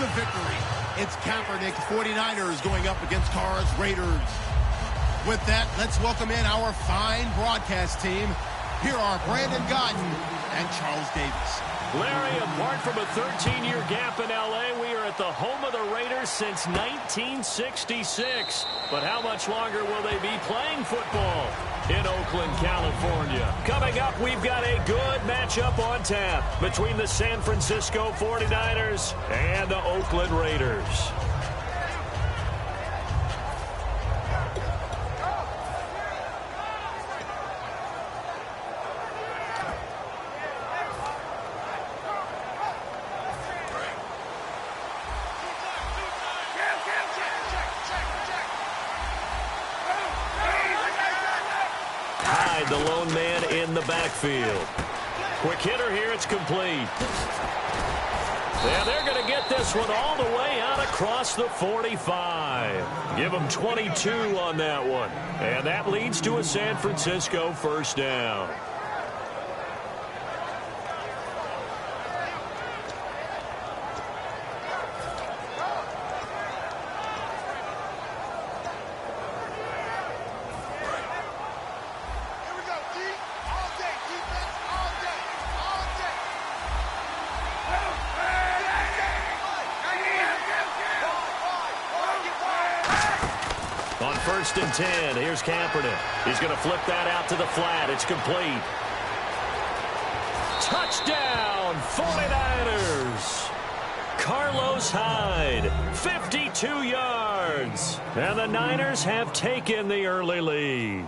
impressive victory. It's Kaepernick 49ers going up against Carr's Raiders. With that, let's welcome in our fine broadcast team. Here are Brandon Godden and Charles Davis. Larry, apart from a 13-year gap in L.A., we are at the home of the Raiders since 1966. But how much longer will they be playing football in Oakland, California? Coming up, we've got a good matchup on tap between the San Francisco 49ers and the Oakland Raiders. The lone man in the backfield. Quick hitter here. It's complete. And they're going to get this one all the way out across the 45. Give them 22 on that one. And that leads to a San Francisco first down. First and 10. Here's Kaepernick. He's going to flip that out to the flat. It's complete. Touchdown, 49ers. Carlos Hyde, 52 yards. And the Niners have taken the early lead.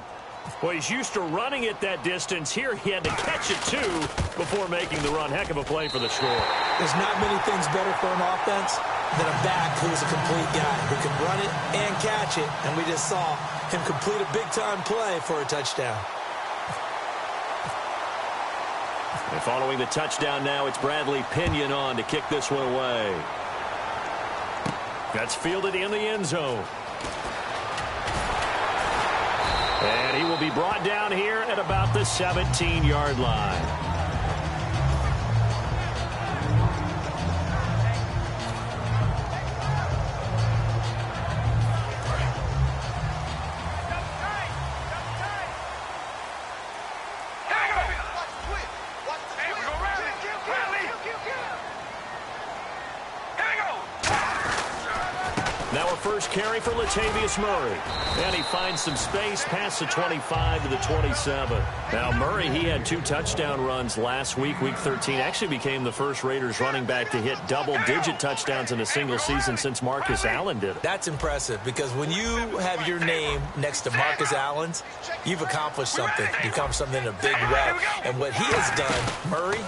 Well, he's used to running it that distance. Here he had to catch it, too, before making the run. Heck of a play for the score. There's not many things better for an offense than a back who's a complete guy who can run it and catch it. And we just saw him complete a big-time play for a touchdown. And following the touchdown now, it's Bradley Pinion on to kick this one away. That's fielded in the end zone. And he will be brought down here at about the 17-yard line. Now a first carry for Latavius Murray. And he finds some space past the 25 to the 27. Now Murray, he had 2 touchdown runs last week, week 13. Actually became the first Raiders running back to hit double-digit touchdowns in a single season since Marcus Allen did it. That's impressive because when you have your name next to Marcus Allen's, you've accomplished something. You've accomplished something in a big way. And what he has done, Murray,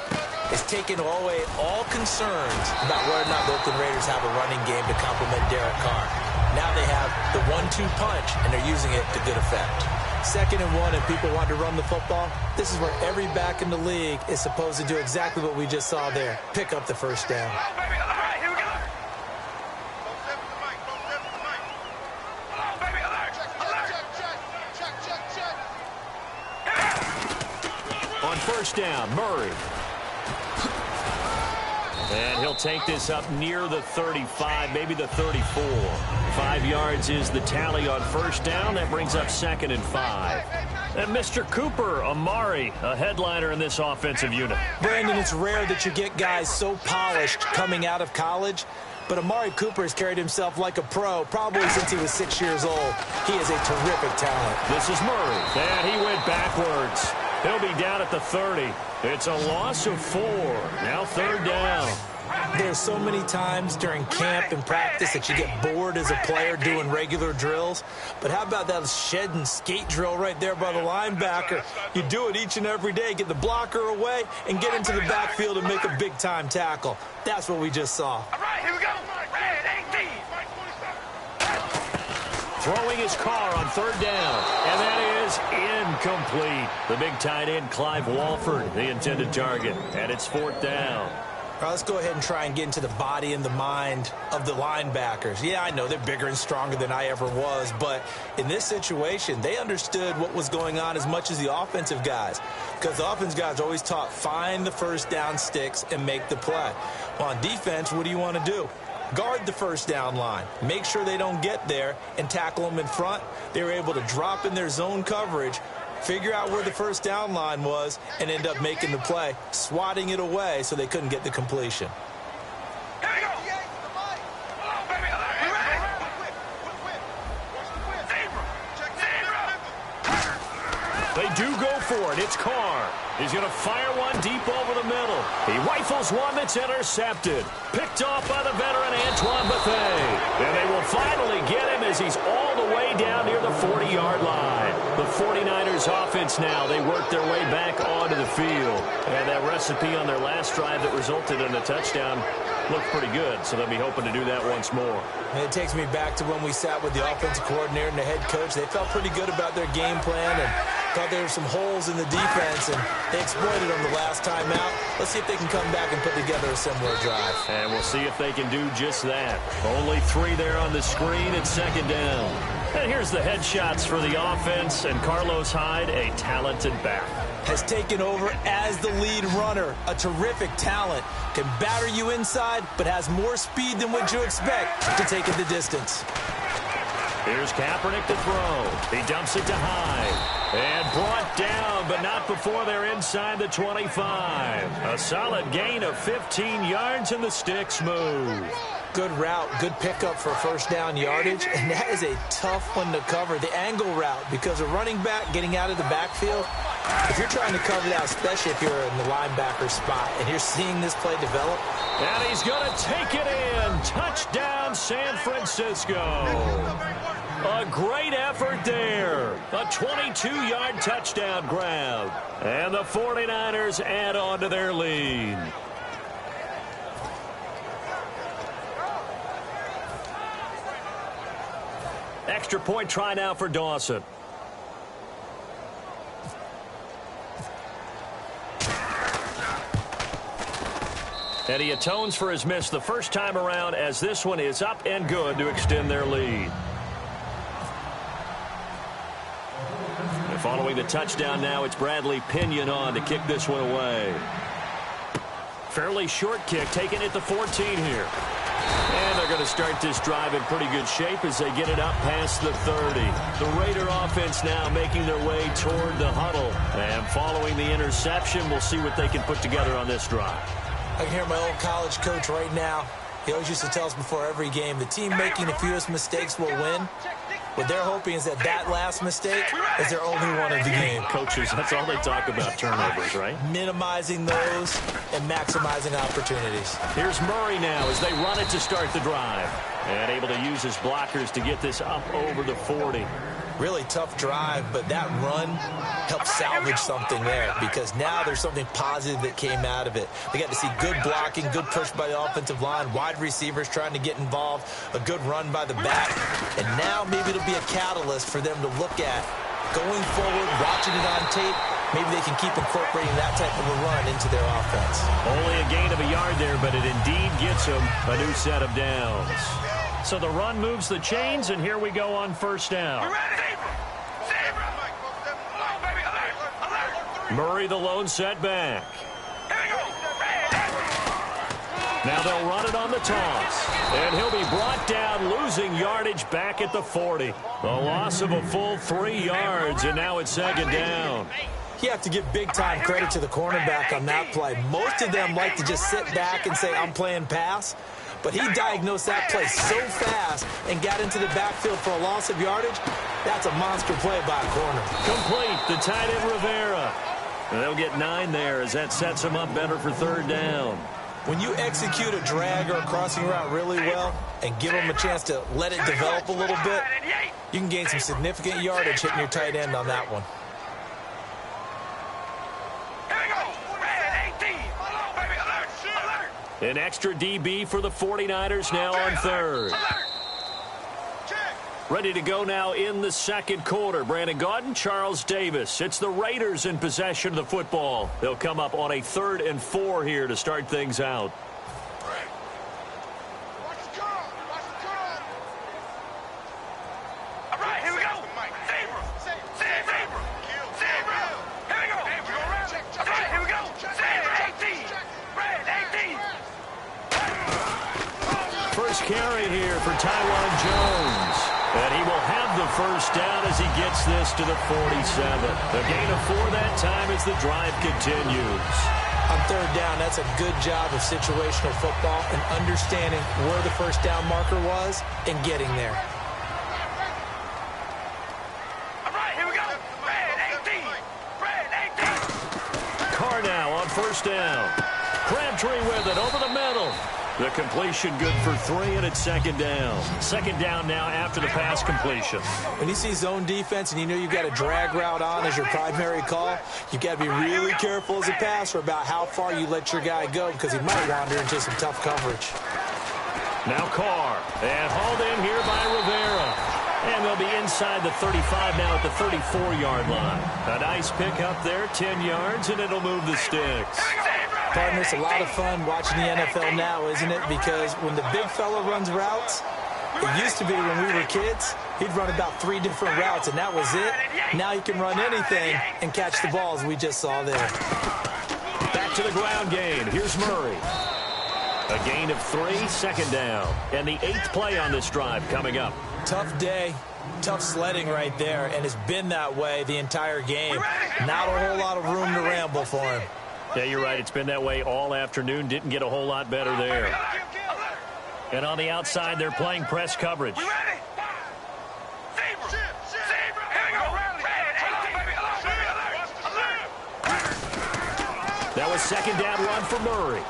is taken away all concerns about whether or not the Oakland Raiders have a running game to complement Derek Carr. Now they have the 1-2 punch, and they're using it to good effect. 2nd and 1, and people want to run the football. This is where every back in the league is supposed to do exactly what we just saw there. Pick up the first down. On first down, Murray. And he'll take this up near the 35, maybe the 34. 5 yards is the tally on first down. That brings up 2nd and 5. And Mr. Cooper Amari, a headliner in this offensive unit. Brandon, it's rare that you get guys so polished coming out of college. But Amari Cooper has carried himself like a pro probably since he was 6 years old. He is a terrific talent. This is Murray. And he went backwards. He'll be down at the 30. It's a loss of 4. Now 3rd down. There's so many times during camp and practice that you get bored as a player doing regular drills. But how about that shed and skate drill right there by the linebacker? You do it each and every day. Get the blocker away and get into the backfield and make a big-time tackle. That's what we just saw. All right, here we go. Throwing his car on 3rd down. And that is incomplete. The big tight end, Clive Walford, the intended target. And it's 4th down. All right, let's go ahead and try and get into the body and the mind of the linebackers. Yeah, I know they're bigger and stronger than I ever was, but in this situation, they understood what was going on as much as the offensive guys, because the offensive guys are always taught, find the first down sticks and make the play. Well, on defense, what do you want to do? guard the first down line, make sure they don't get there, and tackle them in front. They were able to drop in their zone coverage, figure out where the first down line was, and end up making the play, swatting it away so they couldn't get the completion. They do go for it. It's Carr. He's going to fire one deep over the middle. He rifles one that's intercepted. Picked off by the veteran Antoine Bethea. And they will finally get him as he's all the way down near the 40-yard line. The 49ers offense now, they work their way back onto the field. And that recipe on their last drive that resulted in a touchdown looked pretty good, so they'll be hoping to do that once more. And it takes me back to when we sat with the offensive coordinator and the head coach. They felt pretty good about their game plan and thought there were some holes in the defense, and they exploited them the last time out. Let's see if they can come back and put together a similar drive. And we'll see if they can do just that. Only 3 there on the screen at second down. And here's the headshots for the offense, and Carlos Hyde, a talented back, has taken over as the lead runner. A terrific talent. Can batter you inside, but has more speed than what you expect to take it the distance. Here's Kaepernick to throw. He dumps it to Hyde. And brought down, but not before they're inside the 25. A solid gain of 15 yards, and the sticks move. Good route, good pickup for first down yardage, and that is a tough one to cover. The angle route, because a running back getting out of the backfield, if you're trying to cover that, especially if you're in the linebacker spot, and you're seeing this play develop. And he's going to take it in. Touchdown, San Francisco. A great effort there. A 22-yard touchdown grab. And the 49ers add on to their lead. Extra point try now for Dawson. And he atones for his miss the first time around, as this one is up and good to extend their lead. And following the touchdown now, it's Bradley Pinion on to kick this one away. Fairly short kick, taken at the 14 here. And they're going to start this drive in pretty good shape as they get it up past the 30. The Raider offense now making their way toward the huddle. And following the interception, we'll see what they can put together on this drive. I can hear my old college coach right now. He always used to tell us before every game, the team making the fewest mistakes will win. What they're hoping is that that last mistake is their only one of the game. Coaches, that's all they talk about, turnovers, right? Minimizing those and maximizing opportunities. Here's Murray now as they run it to start the drive. And able to use his blockers to get this up over the 40. Really tough drive, but that run helped salvage something there, because now there's something positive that came out of it. They got to see good blocking, good push by the offensive line, wide receivers trying to get involved, a good run by the back, and now maybe it'll be a catalyst for them to look at going forward, watching it on tape. Maybe they can keep incorporating that type of a run into their offense. Only a gain of a yard there, but it indeed gets them a new set of downs. So the run moves the chains, and here we go on first down. Murray, the lone setback. Now they'll run it on the toss. And he'll be brought down, losing yardage back at the 40. A loss of a full 3 yards, and now it's second down. You have to give big-time credit to the cornerback on that play. Most of them like to just sit back and say, I'm playing pass. But he diagnosed that play so fast and got into the backfield for a loss of yardage. That's a monster play by a corner. Complete, the tight end Rivera. And they'll get 9 there as that sets them up better for third down. When you execute a drag or a crossing route really well and give them a chance to let it develop a little bit, you can gain some significant yardage hitting your tight end on that one. An extra DB for the 49ers now on third. Ready to go now in the second quarter. Brandon Gaudin, Charles Davis. It's the Raiders in possession of the football. They'll come up on a 3rd and 4 here to start things out. carry here for Taiwan Jones. And he will have the first down as he gets this to the 47. A gain of 4 that time as the drive continues. On third down, that's a good job of situational football and understanding where the first down marker was and getting there. All right, here we go. Red 18. Red 18. Carr now on first down. Crabtree with it over the middle. The completion good for 3, and it's second down. Second down now after the pass completion. When you see zone defense and you know you've got a drag route on as your primary call, you've got to be really careful as a passer about how far you let your guy go because he might wander into some tough coverage. Now Carr, and hauled in here by Rivera. And they'll be inside the 35 now at the 34-yard line. A nice pick up there, 10 yards, and it'll move the sticks. Partner, it's a lot of fun watching the NFL now, isn't it? Because when the big fella runs routes, it used to be when we were kids, he'd run about 3 different routes, and that was it. Now he can run anything and catch the balls we just saw there. Back to the ground game. Here's Murray. A gain of 3, second down. And the 8th play on this drive coming up. Tough day, tough sledding right there, and it's been that way the entire game. Not a whole lot of room to ramble for him. Yeah, you're right. It's been that way all afternoon. Didn't get a whole lot better there. And on the outside, they're playing press coverage. That was second down run for Murray.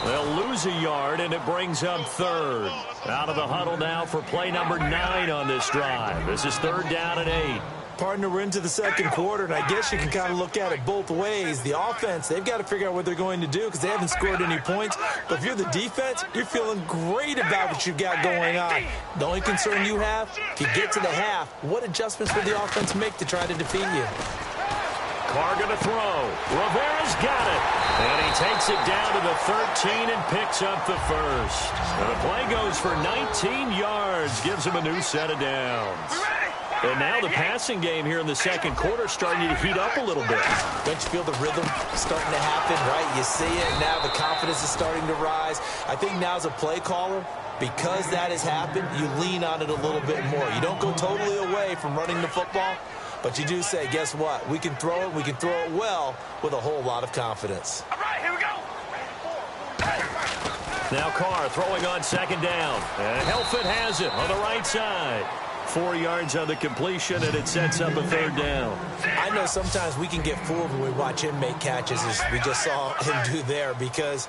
They'll lose a yard, and it brings up third. Out of the huddle now for play number 9 on this drive. This is third down and 8. Partner, we're into the second quarter, and I guess you can kind of look at it both ways. The offense, they've got to figure out what they're going to do because they haven't scored any points. But if you're the defense, you're feeling great about what you've got going on. The only concern you have, if you get to the half, what adjustments will the offense make to try to defeat you? Carr going to throw. Rivera's got it. And he takes it down to the 13 and picks up the first. And the play goes for 19 yards. Gives him a new set of downs. And now the passing game here in the second quarter is starting to heat up a little bit. Don't you feel the rhythm starting to happen, right? You see it, now the confidence is starting to rise. I think now as a play caller, because that has happened, you lean on it a little bit more. You don't go totally away from running the football, but you do say, guess what? We can throw it. We can throw it well with a whole lot of confidence. All right, here we go. Now Carr throwing on second down. And Helfet has it on the right side. 4 yards on the completion, and it sets up a third down. I know sometimes we can get fooled when we watch him make catches, as we just saw him do there, because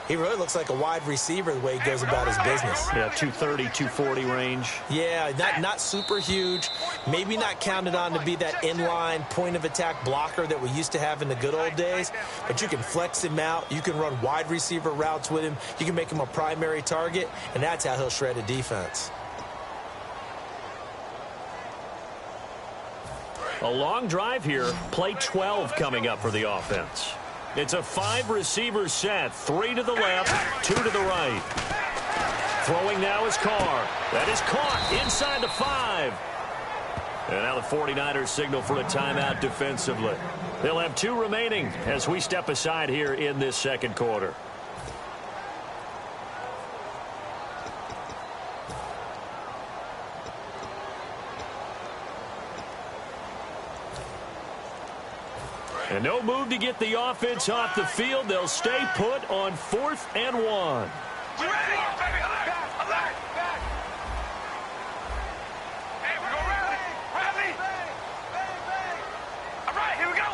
he really looks like a wide receiver the way he goes about his business. Yeah, 230, 240 range. Yeah, not super huge. Maybe not counted on to be that inline point-of-attack blocker that we used to have in the good old days. But you can flex him out. You can run wide receiver routes with him. You can make him a primary target, and that's how he'll shred a defense. A long drive here. Play 12 coming up for the offense. It's a 5-receiver set. 3 to the left, 2 to the right. Throwing now is Carr. That is caught inside the 5. And now the 49ers signal for a timeout defensively. They'll have 2 remaining as we step aside here in this second quarter. And no move to get the offense off the field. They'll stay put on 4th and 1. We ready? Baby, alert! Alert! Hey, we go rally! All right, here we go.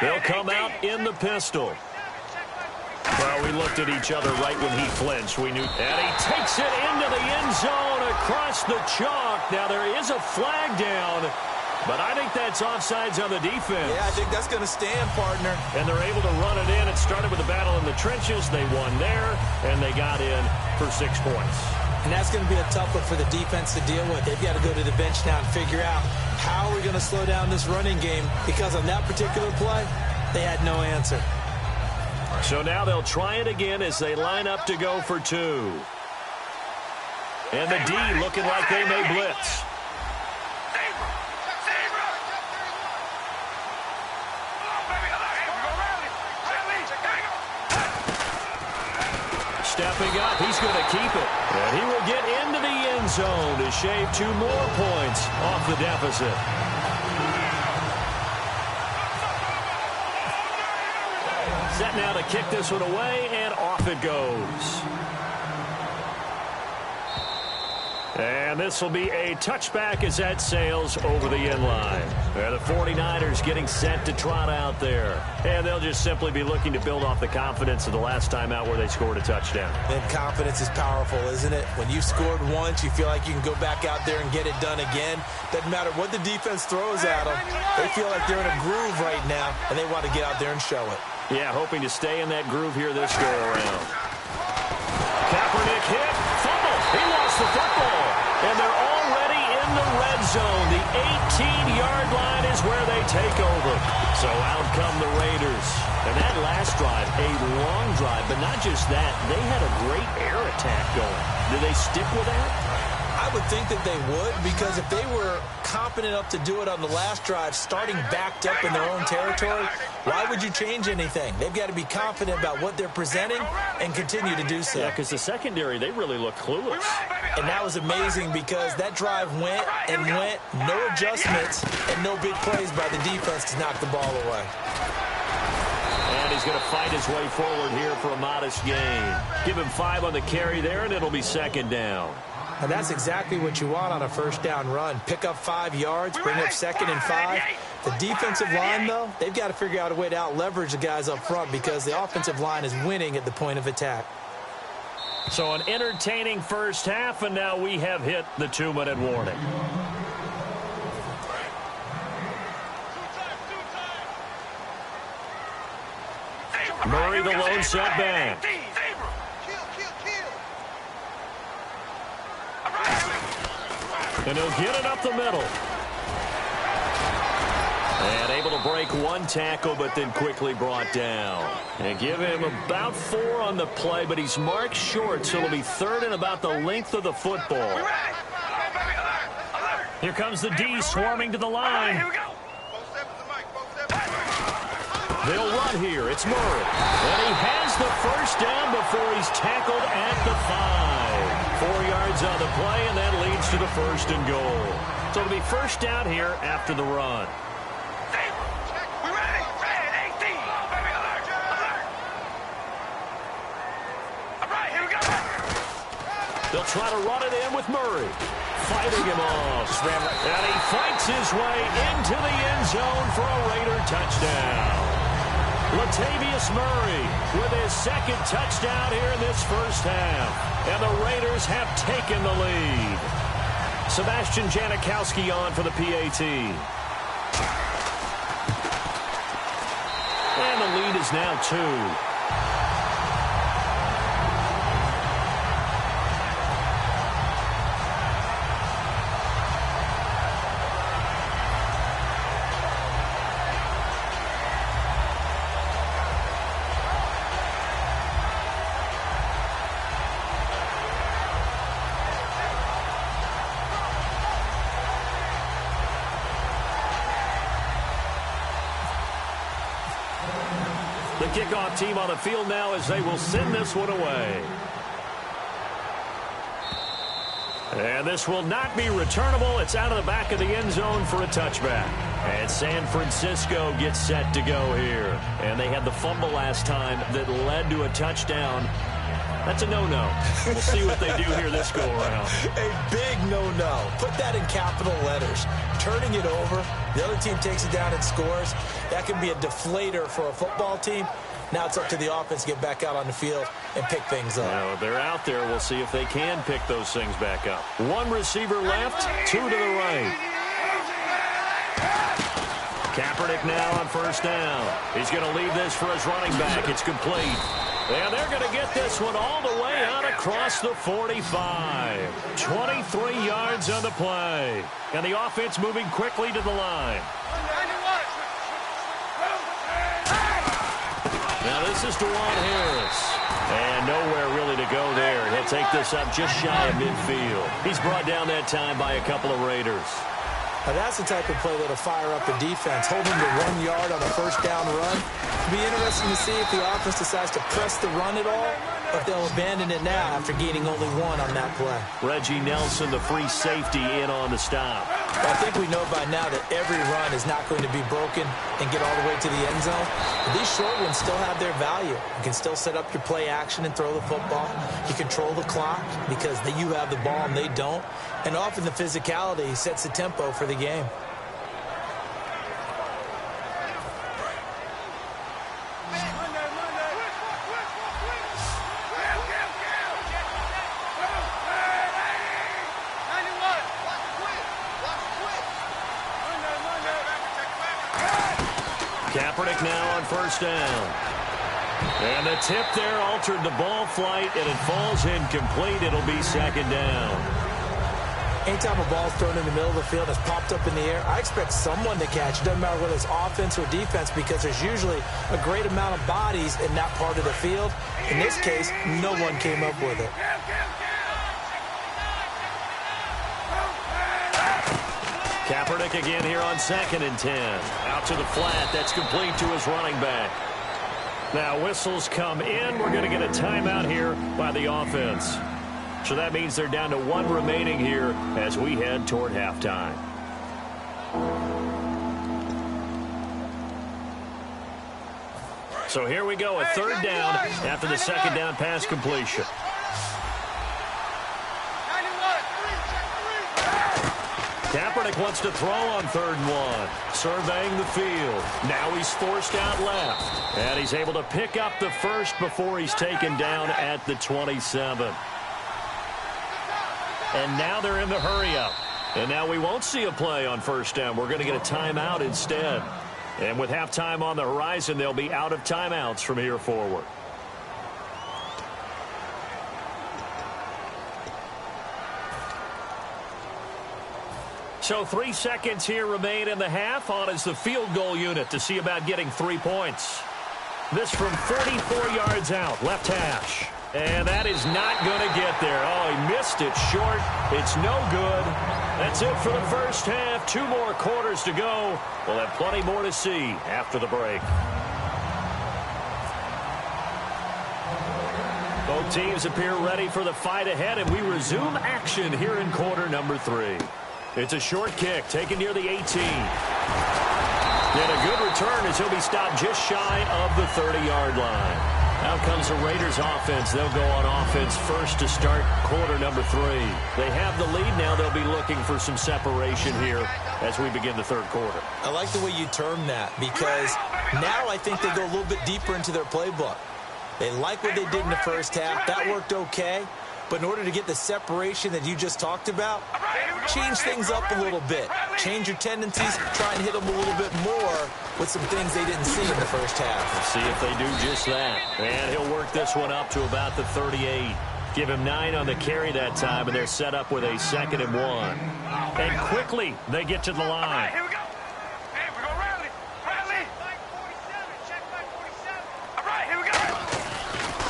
They'll come out in the pistol. Well, we looked at each other right when he flinched. We knew. And he takes it into the end zone across the chalk. Now there is a flag down. But I think that's offsides on the defense. Yeah, I think that's going to stand, partner. And they're able to run it in. It started with a battle in the trenches. They won there, and they got in for 6 points. And that's going to be a tough one for the defense to deal with. They've got to go to the bench now and figure out how are we going to slow down this running game, because on that particular play, they had no answer. So now they'll try it again as they line up to go for 2. And the D looking like they may blitz. stepping up. He's going to keep it. And he will get into the end zone to shave 2 more points off the deficit. Set now to kick this one away, and off it goes. And this will be a touchback as that sails over the end line. The 49ers getting set to trot out there. And they'll just simply be looking to build off the confidence of the last time out where they scored a touchdown. And confidence is powerful, isn't it? When you've scored once, you feel like you can go back out there and get it done again. Doesn't matter what the defense throws at them. They feel like they're in a groove right now, and they want to get out there and show it. Yeah, hoping to stay in that groove here this go-around. Kaepernick hit, fumble. He lost the football. And they're already in the red zone. The 18-yard line is where they take over. So out come the Raiders. And that last drive, a long drive, but not just that. They had a great air attack going. Do they stick with that? I would think that they would, because if they were confident enough to do it on the last drive, starting backed up in their own territory, why would you change anything? They've got to be confident about what they're presenting and continue to do so. Yeah, because the secondary, they really look clueless. And that was amazing because that drive went and went, no adjustments, and no big plays by the defense to knock the ball away. And he's going to fight his way forward here for a modest gain. Give him 5 on the carry there, and it'll be second down. And that's exactly what you want on a first down run. Pick up 5 yards, bring up 2nd and 5. The defensive line, though, they've got to figure out a way to out-leverage the guys up front because the offensive line is winning at the point of attack. So an entertaining first half, and now we have hit the 2-minute warning. Murray, the lone setback. And he'll get it up the middle. And able to break 1 tackle, but then quickly brought down. And give him about 4 on the play, but he's marked short, so it'll be 3rd and about the length of the football. Here comes the D swarming to the line. They'll run here. It's Murray. And he has the first down before he's tackled at the 5. 4 yards on the play, and that leads to the 1st and goal. So it'll be first down here after the run. They'll try to run it in with Murray. Fighting him off. And he fights his way into the end zone for a Raider touchdown. Latavius Murray with his 2nd touchdown here in this first half. And the Raiders have taken the lead. Sebastian Janikowski on for the PAT. And the lead is now 2. The kickoff team on the field now as they will send this one away. And this will not be returnable. It's out of the back of the end zone for a touchback. And San Francisco gets set to go here. And they had the fumble last time that led to a touchdown. That's a no-no. We'll see what they do here this go-around. A big no-no. Put that in capital letters. Turning it over, the other team takes it down and scores. That can be a deflator for a football team. Now it's up to the offense to get back out on the field and pick things up. Now, they're out there. We'll see if they can pick those things back up. 1 receiver left, 2 to the right. Kaepernick now on first down. He's going to leave this for his running back. It's complete. And they're going to get this one all the way out across the 45. 23 yards on the play. And the offense moving quickly to the line. Now this is DeJuan Harris. And nowhere really to go there. He'll take this up just shy of midfield. He's brought down that time by a couple of Raiders. Now that's the type of play that'll fire up the defense. Hold them to 1 yard on a first down run. It'll be interesting to see if the offense decides to press the run at all or if they'll abandon it now after gaining only one on that play. Reggie Nelson, the free safety, in on the stop. I think we know by now that every run is not going to be broken and get all the way to the end zone. But these short ones still have their value. You can still set up your play action and throw the football. You control the clock because you have the ball and they don't. And often the physicality sets the tempo for the game. Kaepernick now on first down. And the tip there altered the ball flight, and it falls incomplete. It'll be second down. Anytime a ball's thrown in the middle of the field, it's popped up in the air, I expect someone to catch. It doesn't matter whether it's offense or defense because there's usually a great amount of bodies in that part of the field. In this case, no one came up with it. Kaepernick again here on 2nd and 10. Out to the flat. That's complete to his running back. Now whistles come in. We're going to get a timeout here by the offense. So that means they're down to 1 remaining here as we head toward halftime. So here we go, a 3rd down after the 2nd down pass completion. Kaepernick wants to throw on 3rd and 1. Surveying the field. Now he's forced out left. And he's able to pick up the first before he's taken down at the 27. And now they're in the hurry-up. And now we won't see a play on 1st down. We're going to get a timeout instead. And with halftime on the horizon, they'll be out of timeouts from here forward. So 3 seconds here remain in the half. On is the field goal unit to see about getting 3 points. This from 44 yards out, left hash. And that is not going to get there. Oh, he missed it short. It's no good. That's it for the first half. 2 more quarters to go. We'll have plenty more to see after the break. Both teams appear ready for the fight ahead, and we resume action here in quarter number 3. It's a short kick taken near the 18. And a good return as he'll be stopped just shy of the 30-yard line. Out comes the Raiders offense. They'll go on offense first to start quarter number 3. They have the lead now. They'll be looking for some separation here as we begin the 3rd quarter. I like the way you term that because now I think they go a little bit deeper into their playbook. They like what they did in the first half. That worked okay. But in order to get the separation that you just talked about, change things up a little bit. Change your tendencies, try and hit them a little bit more with some things they didn't see in the first half. Let's see if they do just that. And he'll work this one up to about the 38. Give him 9 on the carry that time, and they're set up with a 2nd and 1. And quickly, they get to the line. Here we go. Hey, we're going to rally. Rally. Check back 47. All right, here we go.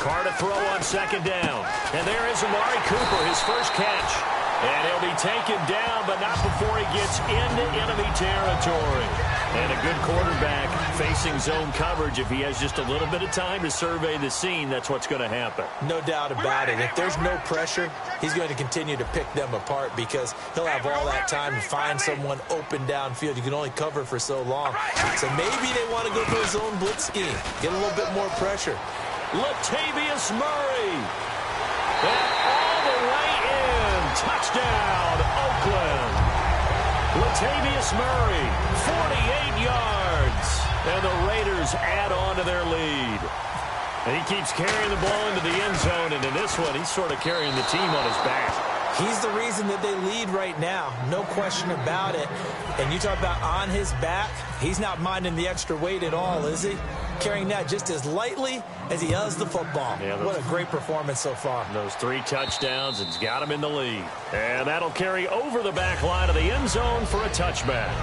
Carr to throw on 2nd down. And there is Amari Cooper, his first catch. And he'll be taken down, but not before he gets into enemy territory. And a good quarterback facing zone coverage. If he has just a little bit of time to survey the scene, that's what's going to happen. No doubt about it. If there's no pressure, he's going to continue to pick them apart because he'll have all that time to find someone open downfield. You can only cover for so long. So maybe they want to go for a zone blitz scheme. Get a little bit more pressure. Latavius Murray. And all the way in. Touchdown, Oakland. Latavius Murray, 48 yards. And the Raiders add on to their lead. And he keeps carrying the ball into the end zone. And in this one, he's sort of carrying the team on his back. He's the reason that they lead right now. No question about it. And you talk about on his back, he's not minding the extra weight at all, is he? Carrying that just as lightly as he does the football. Yeah, what a great performance so far. Those 3 touchdowns, it's got him in the lead. And that'll carry over the back line of the end zone for a touchback.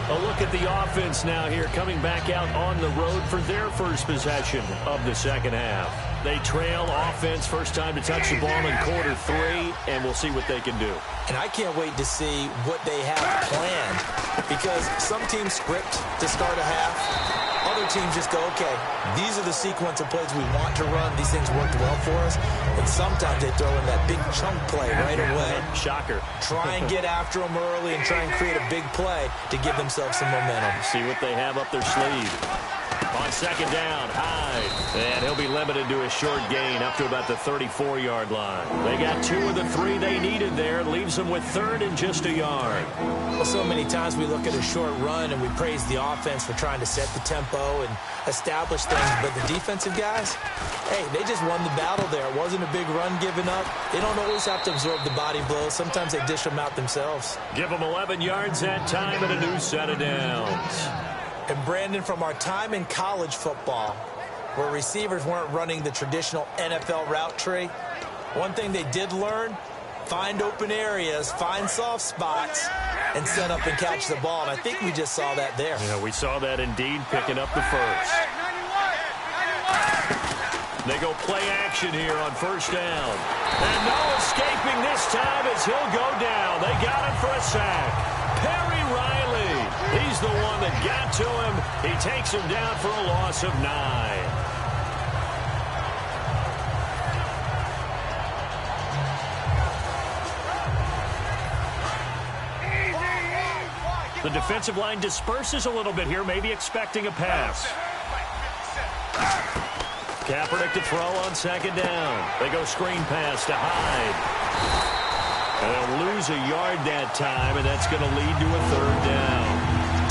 A look at the offense now here, coming back out on the road for their first possession of the 2nd half. They trail offense, first time to touch the ball in quarter 3, and we'll see what they can do. And I can't wait to see what they have planned, because some teams script to start a half. other teams just go, okay, these are the sequence of plays we want to run. These things worked well for us. And sometimes they throw in that big chunk play right away. Shocker. Try and get after them early and try and create a big play to give themselves some momentum. See what they have up their sleeve. On second down, Hyde. And he'll be limited to a short gain up to about the 34-yard line. They got 2 of the 3 they needed there. Leaves them with third and just a yard. Well, so many times we look at a short run and we praise the offense for trying to set the tempo and establish things. But the defensive guys, hey, they just won the battle there. It wasn't a big run given up. They don't always have to absorb the body blows. Sometimes they dish them out themselves. Give them 11 yards that time and a new set of downs. And, Brandon, from our time in college football, where receivers weren't running the traditional NFL route tree, one thing they did learn, find open areas, find soft spots, and set up and catch the ball. And I think we just saw that there. Yeah, we saw that indeed, picking up the first. They go play action here on first down. And no escaping this time as he'll go down. They got him for a sack. Perry Riley. He's the one that got to him. He takes him down for a loss of 9. The defensive line disperses a little bit here, maybe expecting a pass. Kaepernick to throw on second down. They go screen pass to Hyde. And they'll lose a yard that time, and that's going to lead to a third down.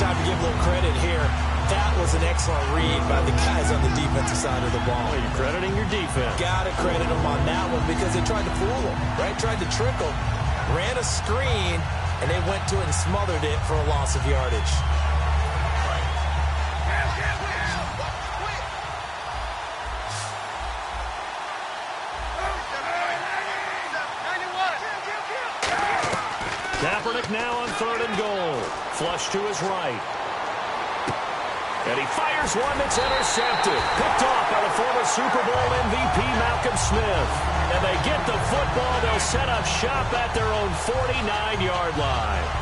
Time to give a little credit here. That was an excellent read by the guys on the defensive side of the ball. Oh, you're crediting your defense. Got to credit them on that one because they tried to fool them, right? Tried to trick them. Ran a screen, and they went to it and smothered it for a loss of yardage. Kaepernick now on third and goal. Flush to his right. And he fires one that's intercepted. Picked off by the former Super Bowl MVP Malcolm Smith. And they get the football. They'll set up shop at their own 49-yard line.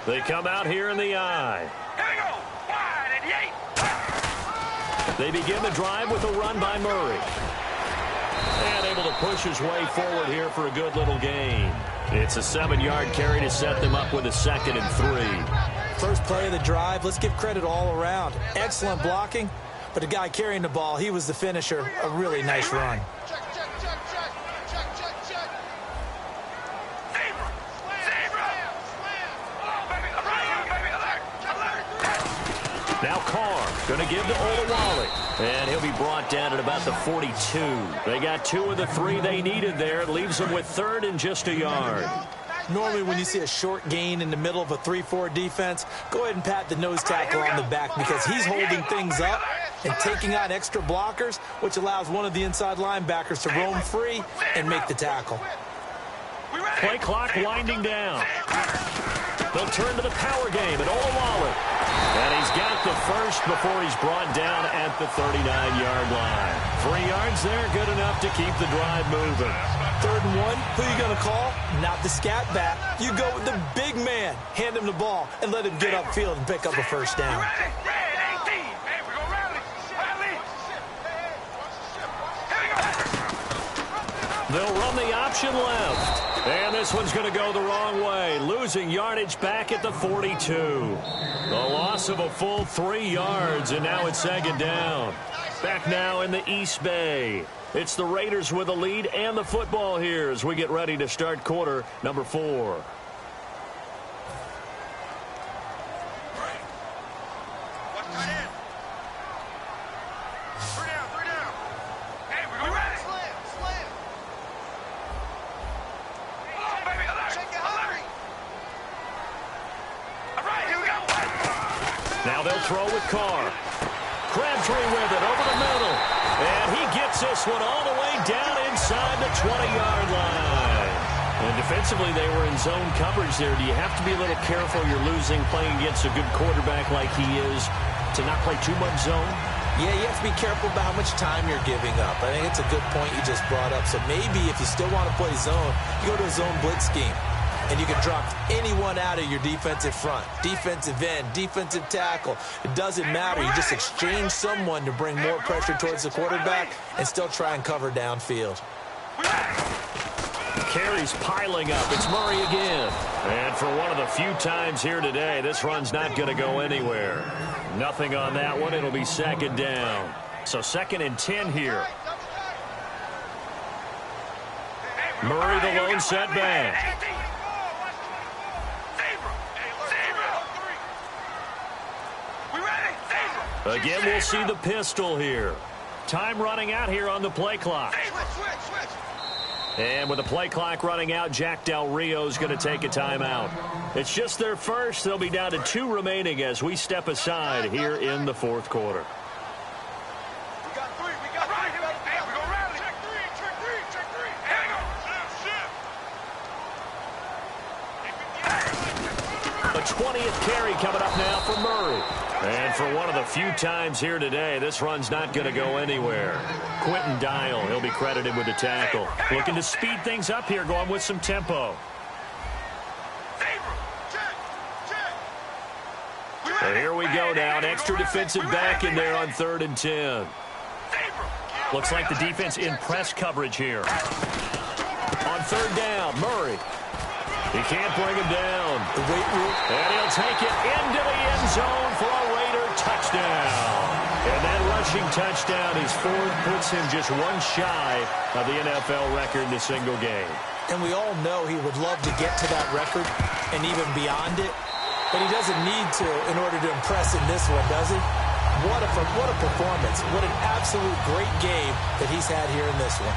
They come out here in the eye. They begin the drive with a run by Murray. And able to push his way forward here for a good little gain. It's a 7-yard carry to set them up with a 2nd and 3. First play of the drive, let's give credit all around. Excellent blocking, but the guy carrying the ball, he was the finisher. A really nice run. Now Carr going to give to Olawale. And he'll be brought down at about the 42. They got 2 of the 3 they needed there. It leaves them with third and just a yard. Normally when you see a short gain in the middle of a 3-4 defense, go ahead and pat the nose tackle on the back because he's holding things up and taking out extra blockers, which allows one of the inside linebackers to roam free and make the tackle. Play clock winding down. They'll turn to the power game at Olawale. And he's got the first before he's brought down at the 39-yard line. 3 yards there, good enough to keep the drive moving. 3rd and 1, who are you going to call? Not the scat back. You go with the big man. Hand him the ball and let him get upfield and pick up a first down. They'll run the option left. And this one's going to go the wrong way. Losing yardage back at the 42. The loss of a full 3 yards, and now it's 2nd down. Back now in the East Bay. It's the Raiders with the lead and the football here as we get ready to start quarter number 4. Now they'll throw with Carr. Crabtree with it over the middle. And he gets this one all the way down inside the 20-yard line. And defensively, they were in zone coverage there. Do you have to be a little careful you're losing playing against a good quarterback like he is to not play too much zone? Yeah, you have to be careful about how much time you're giving up. I think it's a good point you just brought up. So maybe if you still want to play zone, you go to a zone blitz scheme. And you can drop anyone out of your defensive front, defensive end, defensive tackle. It doesn't matter. You just exchange someone to bring more pressure towards the quarterback and still try and cover downfield. Carries piling up. It's Murray again. And for one of the few times here today, this run's not going to go anywhere. Nothing on that one. It'll be 2nd down. So 2nd and 10 here. Murray the lone setback. Again, we'll see the pistol here. Time running out here on the play clock. And with the play clock running out, Jack Del Rio's going to take a timeout. It's just their first. They'll be down to 2 remaining as we step aside here in the 4th quarter. The 20th carry coming up now for Murray. And for one of the few times here today, this run's not going to go anywhere. Quentin Dial, he'll be credited with the tackle. Looking to speed things up here, going with some tempo. So here we go now. An extra defensive back in there on 3rd and 10. Looks like the defense in press coverage here. On 3rd down, Murray. He can't bring him down. The weight rule. And he'll take it into the end zone for a Raider touchdown. And that rushing touchdown, his 4th, puts him just one shy of the NFL record in a single game. And we all know he would love to get to that record and even beyond it. But he doesn't need to in order to impress in this one, does he? What a performance. What an absolute great game that he's had here in this one.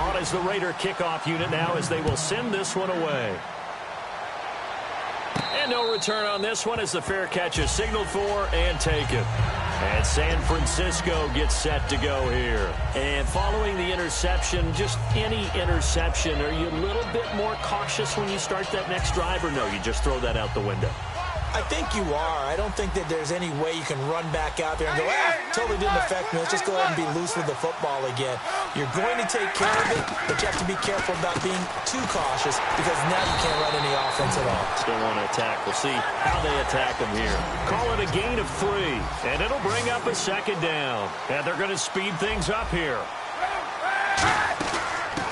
On is the Raider kickoff unit now as they will send this one away. And no return on this one as the fair catch is signaled for and taken. And San Francisco gets set to go here. And following the interception, just any interception, are you a little bit more cautious when you start that next drive, or no, you just throw that out the window? I think you are. I don't think that there's any way you can run back out there and go, totally didn't affect me. Let's just go ahead and be loose with the football again. You're going to take care of it, but you have to be careful about being too cautious because now you can't run any offense at all. Still want to attack. We'll see how they attack them here. Call it a gain of 3, and it'll bring up a 2nd down. And they're going to speed things up here.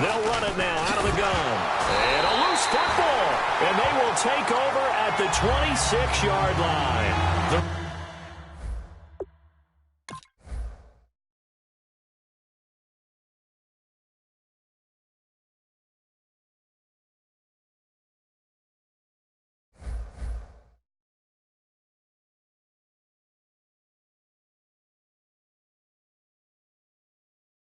They'll run it now out of the gun. And a loose football. And they will take over at the 26-yard line. The